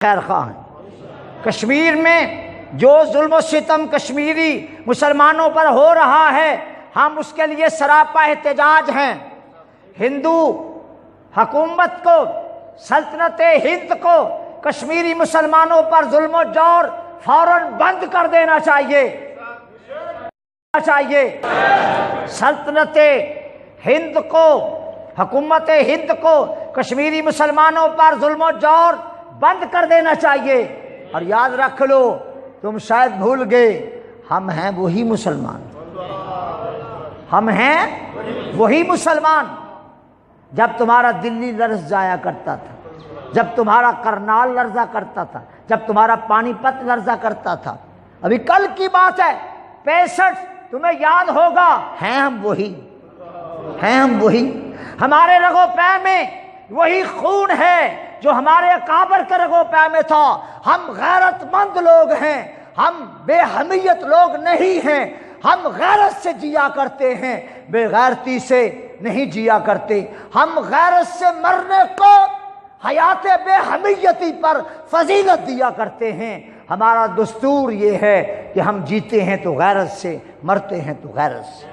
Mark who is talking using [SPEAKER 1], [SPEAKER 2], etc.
[SPEAKER 1] خیر خواہ ہیں۔ کشمیر میں جو ظلم و ستم کشمیری مسلمانوں پر ہو رہا ہے، ہم اس کے لیے سراپا احتجاج ہیں۔ ہندو حکومت کو، سلطنت ہند کو کشمیری مسلمانوں پر ظلم و جور فوراً بند کر دینا چاہیے۔ سلطنت ہند کو، حکومت ہند کو کشمیری مسلمانوں پر ظلم و جور بند کر دینا چاہیے۔ اور یاد رکھ لو، تم شاید بھول گئے، ہم ہیں وہی مسلمان، ہم ہیں وہی مسلمان۔ جب تمہارا دلی لرز جایا کرتا تھا، جب تمہارا کرنال لرزا کرتا تھا، جب تمہارا پانی پت لرزا کرتا تھا، ابھی کل کی بات ہے 65، تمہیں یاد ہوگا، ہیں ہم وہی، ہیں ہم وہی۔ ہمارے رگو پے میں وہی خون ہے جو ہمارے اکابر کے رگو پے میں تھا۔ ہم غیرت مند لوگ ہیں، ہم بے حمیت لوگ نہیں ہیں۔ ہم غیرت سے جیا کرتے ہیں، بے غیرتی سے نہیں جیا کرتے۔ ہم غیرت سے مرنے کو حیات بے حمیتی پر فضیلت دیا کرتے ہیں۔ ہمارا دستور یہ ہے کہ ہم جیتے ہیں تو غیرت سے، مرتے ہیں تو غیرت سے۔